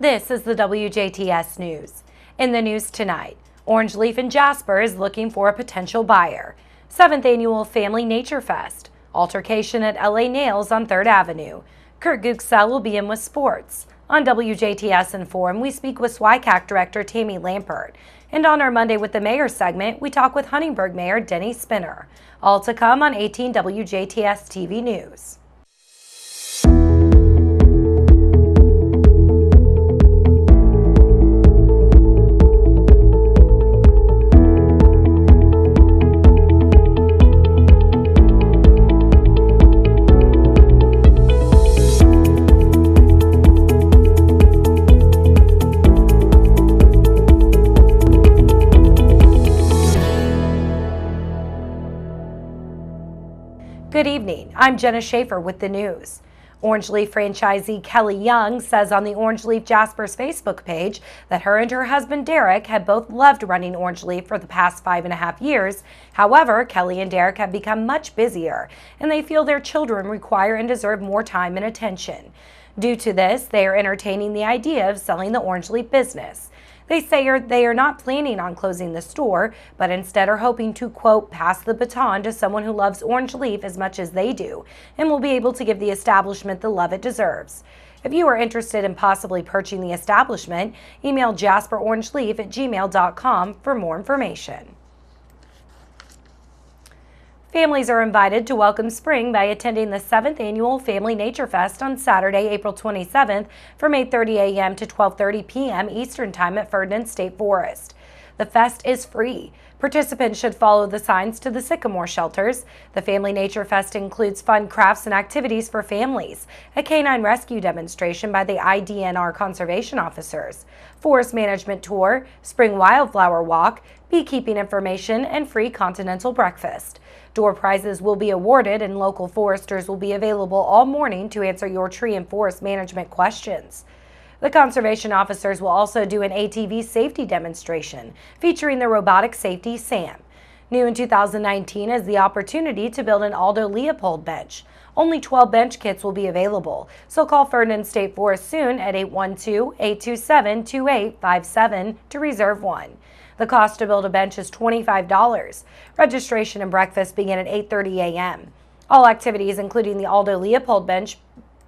This is the WJTS News. In the news tonight, Orange Leaf in Jasper is looking for a potential buyer. 7th Annual Family Nature Fest. Altercation at LA Nails on 3rd Avenue. Kurt Guxell will be in with sports. On WJTS Inform, we speak with SWICAC Director Tammy Lampert. And on our Monday with the Mayor segment, we talk with Huntingburg Mayor Denny Spinner. All to come on 18 WJTS TV News. Good evening, I'm Jenna Schaffer with the news. Orange Leaf franchisee Kelly Young says on the Orange Leaf Jasper's Facebook page that her and her husband Derek had both loved running Orange Leaf for the past 5.5 years. However, Kelly and Derek have become much busier, and they feel their children require and deserve more time and attention. Due to this, they are entertaining the idea of selling the Orange Leaf business. They say they are not planning on closing the store, but instead are hoping to, quote, pass the baton to someone who loves Orange Leaf as much as they do and will be able to give the establishment the love it deserves. If you are interested in possibly purchasing the establishment, email jasperorangeleaf@gmail.com for more information. Families are invited to welcome spring by attending the 7th Annual Family Nature Fest on Saturday, April 27th from 8:30 a.m. to 12:30 p.m. Eastern Time at Ferdinand State Forest. The fest is free. Participants should follow the signs to the Sycamore shelters. The Family Nature Fest includes fun crafts and activities for families, a canine rescue demonstration by the IDNR conservation officers, forest management tour, spring wildflower walk, beekeeping information, and free continental breakfast. Door prizes will be awarded and local foresters will be available all morning to answer your tree and forest management questions. The conservation officers will also do an ATV safety demonstration featuring the robotic safety SAM. New in 2019 is the opportunity to build an Aldo Leopold bench. Only 12 bench kits will be available, so call Ferdinand State Forest soon at 812-827-2857 to reserve one. The cost to build a bench is $25. Registration and breakfast begin at 8:30 a.m. All activities, including the Aldo Leopold bench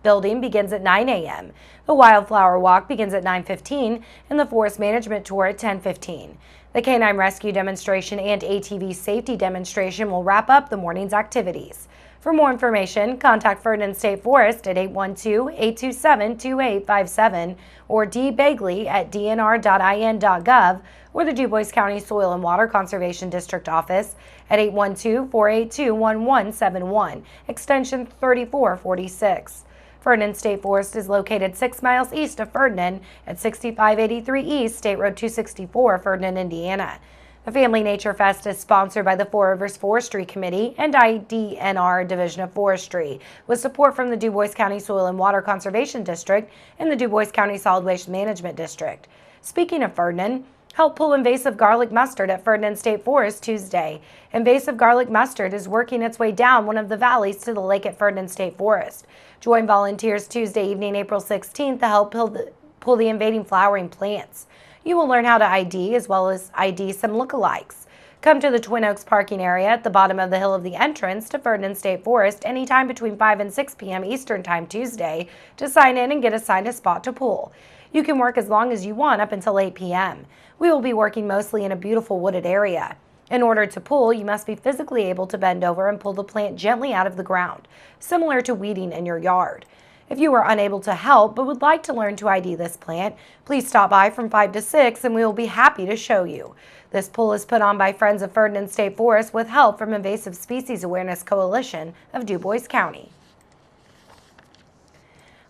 building, begins at 9 a.m. The wildflower walk begins at 9:15 and the forest management tour at 10:15. The canine rescue demonstration and ATV safety demonstration will wrap up the morning's activities. For more information, contact Ferdinand State Forest at 812-827-2857 or dbagley@dnr.in.gov or the DuBois County Soil and Water Conservation District office at 812-482-1171, extension 3446. Ferdinand State Forest is located 6 miles east of Ferdinand at 6583 East State Road 264, Ferdinand, Indiana. The Family Nature Fest is sponsored by the Four Rivers Forestry Committee and IDNR Division of Forestry, with support from the DuBois County Soil and Water Conservation District and the DuBois County Solid Waste Management District. Speaking of Ferdinand, help pull invasive garlic mustard at Ferdinand State Forest Tuesday. Invasive garlic mustard is working its way down one of the valleys to the lake at Ferdinand State Forest. Join volunteers Tuesday evening, April 16th to help pull the invading flowering plants. You will learn how to ID as well as ID some lookalikes. Come to the Twin Oaks parking area at the bottom of the hill of the entrance to Ferdinand State Forest anytime between 5 and 6 p.m. Eastern Time Tuesday to sign in and get assigned a spot to pull. You can work as long as you want up until 8 p.m. We will be working mostly in a beautiful wooded area. In order to pull, you must be physically able to bend over and pull the plant gently out of the ground, similar to weeding in your yard. If you are unable to help but would like to learn to ID this plant, please stop by from 5 to 6 and we will be happy to show you. This pull is put on by Friends of Ferdinand State Forest with help from Invasive Species Awareness Coalition of DuBois County.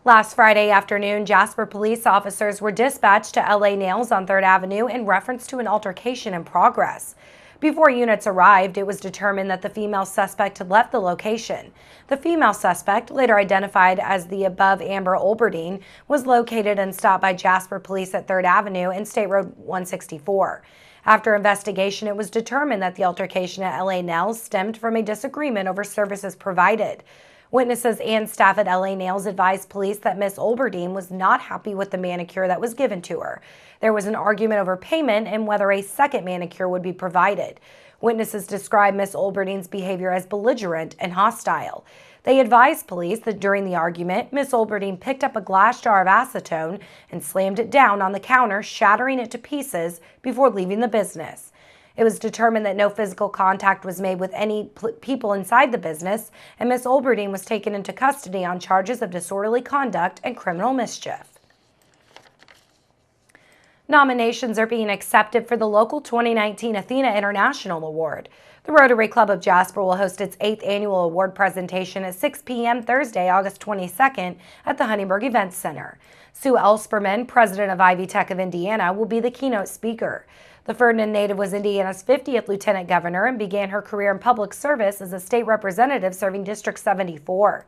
Last Friday afternoon, Jasper police officers were dispatched to LA Nails on 3rd Avenue in reference to an altercation in progress. Before units arrived, it was determined that the female suspect had left the location. The female suspect, later identified as the above Amber Olberdine, was located and stopped by Jasper police at 3rd Avenue and State Road 164. After investigation, it was determined that the altercation at LA Nails stemmed from a disagreement over services provided. Witnesses and staff at LA Nails advised police that Miss Olberdine was not happy with the manicure that was given to her. There was an argument over payment and whether a second manicure would be provided. Witnesses described Miss Olberdine's behavior as belligerent and hostile. They advised police that during the argument, Miss Olberdine picked up a glass jar of acetone and slammed it down on the counter, shattering it to pieces before leaving the business. It was determined that no physical contact was made with any people inside the business, and Miss Olberdine was taken into custody on charges of disorderly conduct and criminal mischief. Nominations are being accepted for the local 2019 Athena International Award. The Rotary Club of Jasper will host its 8th annual award presentation at 6 p.m. Thursday, August 22nd at the Huntingburg Events Center. Sue Elsperman, president of Ivy Tech of Indiana, will be the keynote speaker. The Ferdinand native was Indiana's 50th lieutenant governor and began her career in public service as a state representative serving District 74.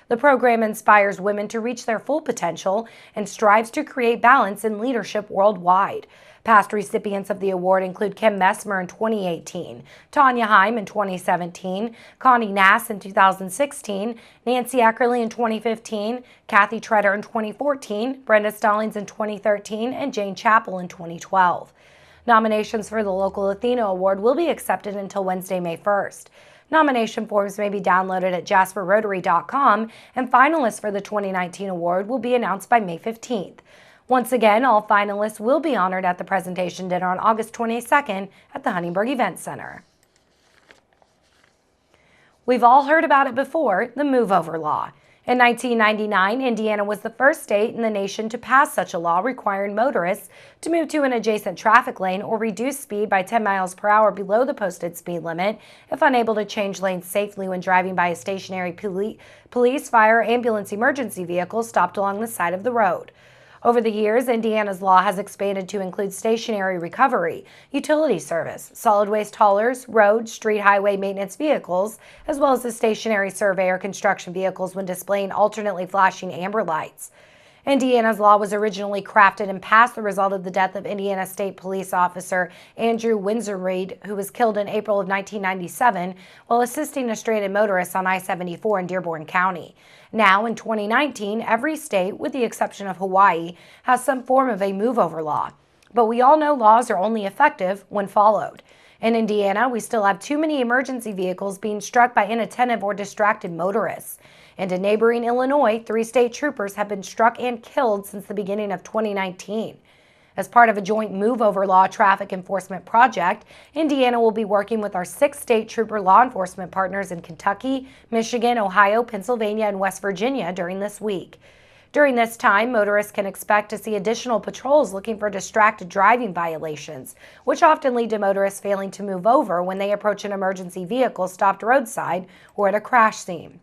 The program inspires women to reach their full potential and strives to create balance in leadership worldwide. Past recipients of the award include Kim Messmer in 2018, Tanya Heim in 2017, Connie Nass in 2016, Nancy Eckerly in 2015, Kathy Treader in 2014, Brenda Stallings in 2013, and Jane Chappell in 2012. Nominations for the local Athena Award will be accepted until Wednesday, May 1st. Nomination forms may be downloaded at jasperrotary.com, and finalists for the 2019 award will be announced by May 15th. Once again, all finalists will be honored at the presentation dinner on August 22nd at the Huntingburg Event Center. We've all heard about it before, the move-over law. In 1999, Indiana was the first state in the nation to pass such a law requiring motorists to move to an adjacent traffic lane or reduce speed by 10 miles per hour below the posted speed limit if unable to change lanes safely when driving by a stationary police, fire, ambulance, emergency vehicle stopped along the side of the road. Over the years, Indiana's law has expanded to include stationary recovery, utility service, solid waste haulers, road, street, highway maintenance vehicles, as well as the stationary survey or construction vehicles when displaying alternately flashing amber lights. Indiana's law was originally crafted and passed the result of the death of Indiana State Police Officer Andrew Windsor-Reed, who was killed in April of 1997 while assisting a stranded motorist on I-74 in Dearborn County. Now, in 2019, every state, with the exception of Hawaii, has some form of a move-over law. But we all know laws are only effective when followed. In Indiana, we still have too many emergency vehicles being struck by inattentive or distracted motorists. And in neighboring Illinois, 3 state troopers have been struck and killed since the beginning of 2019. As part of a joint move-over law traffic enforcement project, Indiana will be working with our 6 state trooper law enforcement partners in Kentucky, Michigan, Ohio, Pennsylvania, and West Virginia during this week. During this time, motorists can expect to see additional patrols looking for distracted driving violations, which often lead to motorists failing to move over when they approach an emergency vehicle stopped roadside or at a crash scene.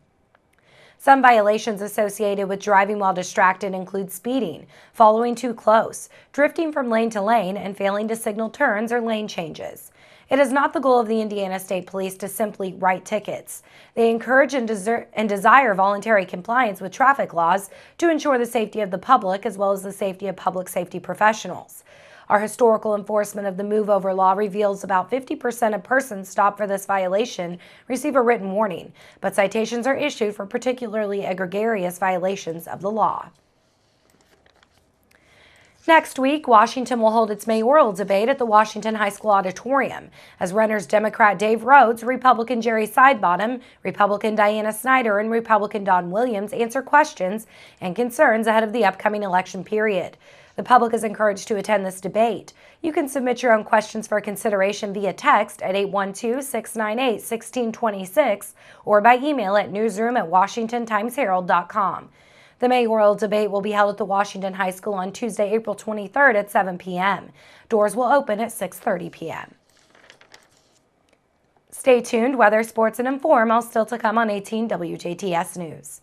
Some violations associated with driving while distracted include speeding, following too close, drifting from lane to lane, and failing to signal turns or lane changes. It is not the goal of the Indiana State Police to simply write tickets. They encourage and desire voluntary compliance with traffic laws to ensure the safety of the public as well as the safety of public safety professionals. Our historical enforcement of the move-over law reveals about 50% of persons stopped for this violation receive a written warning, but citations are issued for particularly egregious violations of the law. Next week, Washington will hold its mayoral debate at the Washington High School Auditorium as runners Democrat Dave Rhodes, Republican Jerry Sidebottom, Republican Diana Snyder, and Republican Don Williams answer questions and concerns ahead of the upcoming election period. The public is encouraged to attend this debate. You can submit your own questions for consideration via text at 812-698-1626 or by email at newsroom@washingtontimesherald.com. The mayoral debate will be held at the Washington High School on Tuesday, April 23rd at 7 p.m. Doors will open at 6:30 p.m. Stay tuned. Weather, sports, and inform all still to come on 18 WJTS News.